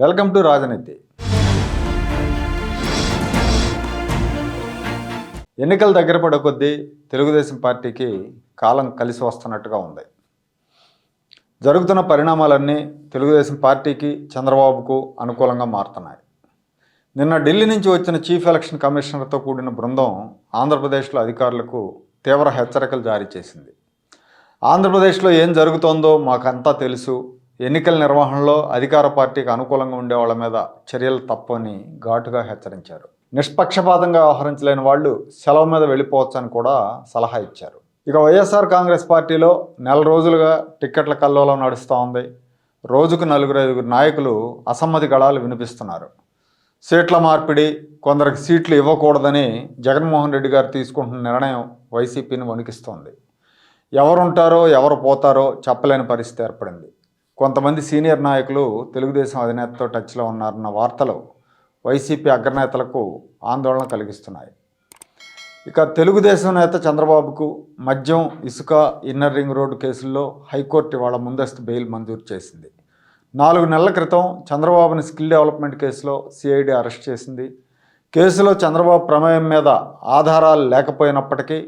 Welcome to రాజనీతి. ఎన్నికలు దగ్గర పడే కొద్దీ తెలుగుదేశం పార్టీకి కాలం కలిసి వస్తున్నట్టుగా ఉంది. జరుగుతున్న పరిణామాలన్నీ తెలుగుదేశం పార్టీకి, చంద్రబాబుకు అనుకూలంగా మారుతున్నాయి. నిన్న ఢిల్లీ నుంచి వచ్చిన చీఫ్ ఎలక్షన్ కమిషనర్తో కూడిన బృందం ఆంధ్రప్రదేశ్లో అధికారులకు తీవ్ర హెచ్చరికలు జారీ చేసింది. ఆంధ్రప్రదేశ్లో ఏం జరుగుతోందో మాకంతా తెలుసు, ఎన్నికల నిర్వహణలో అధికార పార్టీకి అనుకూలంగా ఉండే వాళ్ళ మీద చర్యలు తప్పని ఘాటుగా హెచ్చరించారు. నిష్పక్షపాతంగా వ్యవహరించలేని వాళ్ళు సెలవు మీద వెళ్ళిపోవచ్చని కూడా సలహా ఇచ్చారు. ఇక వైఎస్ఆర్ కాంగ్రెస్ పార్టీలో నెల రోజులుగా టిక్కెట్ల కల్లోలం నడుస్తూ ఉంది. రోజుకు 4-5 నాయకులు అసమ్మతి గళాలు వినిపిస్తున్నారు. సీట్ల మార్పిడి, కొందరికి సీట్లు ఇవ్వకూడదని జగన్మోహన్ రెడ్డి గారు తీసుకుంటున్న నిర్ణయం వైసీపీని వణికిస్తోంది. ఎవరుంటారో ఎవరు పోతారో చెప్పలేని పరిస్థితి ఏర్పడింది. కొంతమంది సీనియర్ నాయకులు తెలుగుదేశం అధినేతతో టచ్లో ఉన్నారన్న వార్తలు వైసీపీ అగ్రనేతలకు ఆందోళన కలిగిస్తున్నాయి. ఇక తెలుగుదేశం నేత చంద్రబాబుకు మద్యం, ఇసుక, ఇన్నర్ రింగ్ రోడ్డు కేసుల్లో హైకోర్టు ఇవాళ ముందస్తు బెయిల్ మంజూరు చేసింది. 4 నెలల క్రితం చంద్రబాబుని స్కిల్ డెవలప్మెంట్ కేసులో సిఐడి అరెస్ట్ చేసింది. కేసులో చంద్రబాబు ప్రమేయం మీద ఆధారాలు లేకపోయినప్పటికీ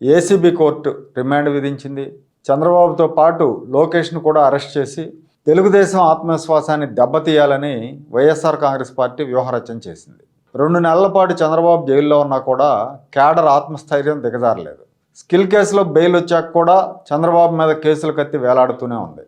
ఏసీబీ కోర్టు రిమాండ్ విధించింది. చంద్రబాబుతో పాటు లోకేష్ను కూడా అరెస్ట్ చేసి తెలుగుదేశం ఆత్మవిశ్వాసాన్ని దెబ్బతీయాలని వైఎస్ఆర్ కాంగ్రెస్ పార్టీ వ్యూహరచన చేసింది. 2 నెలల పాటు చంద్రబాబు జైల్లో ఉన్నా కూడా కేడర్ ఆత్మస్థైర్యం దిగజారలేదు. స్కిల్ కేసులో బెయిల్ వచ్చాక కూడా చంద్రబాబు మీద కేసుల కత్తి వేలాడుతూనే ఉంది.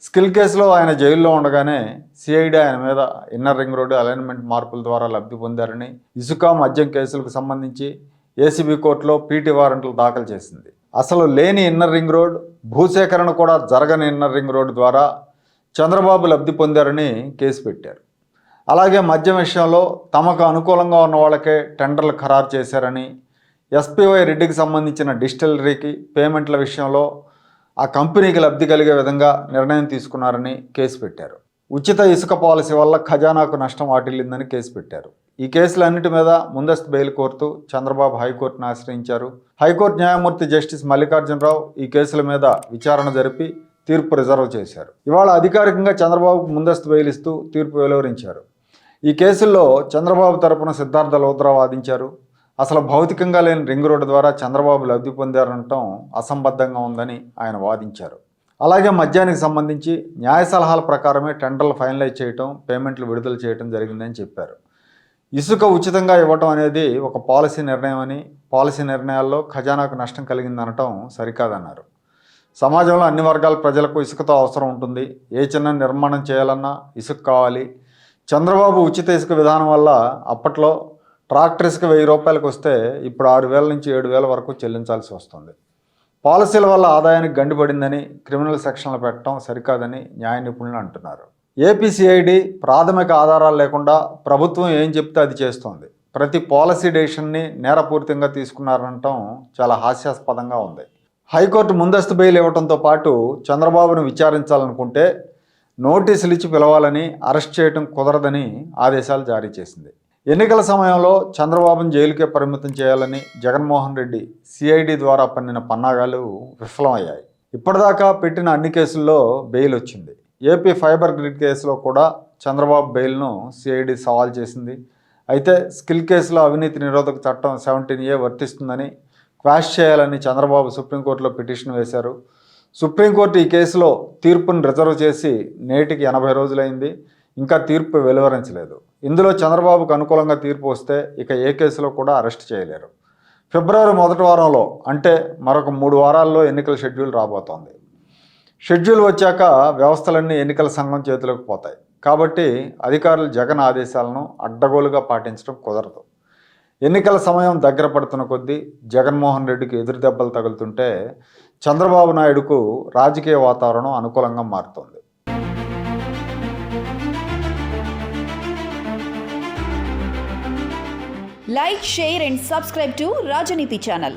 స్కిల్ కేసులో ఆయన జైల్లో ఉండగానే సిఐడి ఆయన మీద ఇన్నర్ రింగ్ రోడ్డు అలైన్మెంట్ మార్పుల ద్వారా లబ్ధి పొందారని, ఇసుక, మద్యం కేసులకు సంబంధించి ఏసీబీ కోర్టులో పీటీ వారెంట్లు దాఖలు చేసింది. అసలు లేని ఇన్నర్ రింగ్ రోడ్, భూసేకరణ కూడా జరగని ఇన్నర్ రింగ్ రోడ్ ద్వారా చంద్రబాబు లబ్ధి పొందారని కేసు పెట్టారు. అలాగే మద్యం విషయంలో తమకు అనుకూలంగా ఉన్న వాళ్ళకే టెండర్లు ఖరారు చేశారని, ఎస్పీవై రెడ్డికి సంబంధించిన డిస్టిలరీకి పేమెంట్ల విషయంలో ఆ కంపెనీకి లబ్ధి కలిగే విధంగా నిర్ణయం తీసుకున్నారని కేసు పెట్టారు. ఉచిత ఇసుక పాలసీ వల్ల ఖజానాకు నష్టం వాటిల్లిందని కేసు పెట్టారు. ఈ కేసులన్నిటి మీద ముందస్తు బెయిల్ కోరుతూ చంద్రబాబు హైకోర్టును ఆశ్రయించారు. హైకోర్టు న్యాయమూర్తి జస్టిస్ మల్లికార్జునరావు ఈ కేసుల మీద విచారణ జరిపి తీర్పు రిజర్వ్ చేశారు. ఇవాళ అధికారికంగా చంద్రబాబుకు ముందస్తు బెయిల్ ఇస్తూ తీర్పు వెలువరించారు. ఈ కేసుల్లో చంద్రబాబు తరపున సిద్ధార్థ లోద్రా వాదించారు. అసలు భౌతికంగా లేని రింగ్ రోడ్డు ద్వారా చంద్రబాబు లబ్ధి పొందారనటం అసంబద్ధంగా ఉందని ఆయన వాదించారు. అలాగే మద్యానికి సంబంధించి న్యాయ సలహాల ప్రకారమే టెండర్లు ఫైనలైజ్ చేయటం, పేమెంట్లు విడుదల చేయటం జరిగిందని చెప్పారు. ఇసుక ఉచితంగా ఇవ్వటం అనేది ఒక పాలసీ నిర్ణయం అని, పాలసీ నిర్ణయాల్లో ఖజానాకు నష్టం కలిగిందనటం సరికాదన్నారు. సమాజంలో అన్ని వర్గాల ప్రజలకు ఇసుకతో అవసరం ఉంటుంది. ఏ చిన్న నిర్మాణం చేయాలన్నా ఇసుక కావాలి. చంద్రబాబు ఉచిత ఇసుక విధానం వల్ల అప్పట్లో ట్రాక్టర్ ఇసుక 1000 రూపాయలకు వస్తే ఇప్పుడు 6000 నుంచి 7000 వరకు చెల్లించాల్సి వస్తుంది. పాలసీల వల్ల ఆదాయానికి గండిపడిందని, క్రిమినల్ సెక్షన్లు పెట్టడం సరికాదని న్యాయ నిపుణులు అంటున్నారు. ఏపీసీఐడి ప్రాథమిక ఆధారాలు లేకుండా ప్రభుత్వం ఏం చెప్తే అది చేస్తోంది. ప్రతి పాలసీ డెసిషన్ని నేరపూరితంగా తీసుకున్నారనటం చాలా హాస్యాస్పదంగా ఉంది. హైకోర్టు ముందస్తు బెయిల్ ఇవ్వడంతో పాటు చంద్రబాబును విచారించాలనుకుంటే నోటీసులు ఇచ్చి పిలవాలని, అరెస్ట్ చేయడం కుదరదని ఆదేశాలు జారీ చేసింది. ఎన్నికల సమయంలో చంద్రబాబును జైలుకే పరిమితం చేయాలని జగన్మోహన్ రెడ్డి సిఐడి ద్వారా పన్నిన పన్నాగాలు విఫలమయ్యాయి. ఇప్పటిదాకా పెట్టిన అన్ని కేసుల్లో బెయిల్ వచ్చింది. ఏపీ ఫైబర్ గ్రిడ్ కేసులో కూడా చంద్రబాబు బెయిల్ను సిఐడి సవాల్ చేసింది. అయితే స్కిల్ కేసులో అవినీతి నిరోధక చట్టం 17A వర్తిస్తుందని క్వాష్ చేయాలని చంద్రబాబు సుప్రీంకోర్టులో పిటిషన్ వేశారు. సుప్రీంకోర్టు ఈ కేసులో తీర్పును రిజర్వ్ చేసి నేటికి 80 రోజులైంది. ఇంకా తీర్పు వెలువరించలేదు. ఇందులో చంద్రబాబుకు అనుకూలంగా తీర్పు వస్తే ఇక ఏ కేసులో కూడా అరెస్ట్ చేయలేరు. ఫిబ్రవరి మొదటి వారంలో, అంటే మరొక 3 వారాల్లో ఎన్నికల షెడ్యూల్ రాబోతోంది. షెడ్యూల్ వచ్చాక వ్యవస్థలన్నీ ఎన్నికల సంఘం చేతిలోకి పోతాయి. కాబట్టి అధికారులు జగన్ ఆదేశాలను అడ్డగోలుగా పాటించడం కుదరదు. ఎన్నికల సమయం దగ్గర పడుతున్న కొద్దీ జగన్మోహన్ రెడ్డికి ఎదురు దెబ్బలు తగులుతుంటే చంద్రబాబు నాయుడుకు రాజకీయ వాతావరణం అనుకూలంగా మారుతోంది. Like, share and subscribe to Rajaniti channel.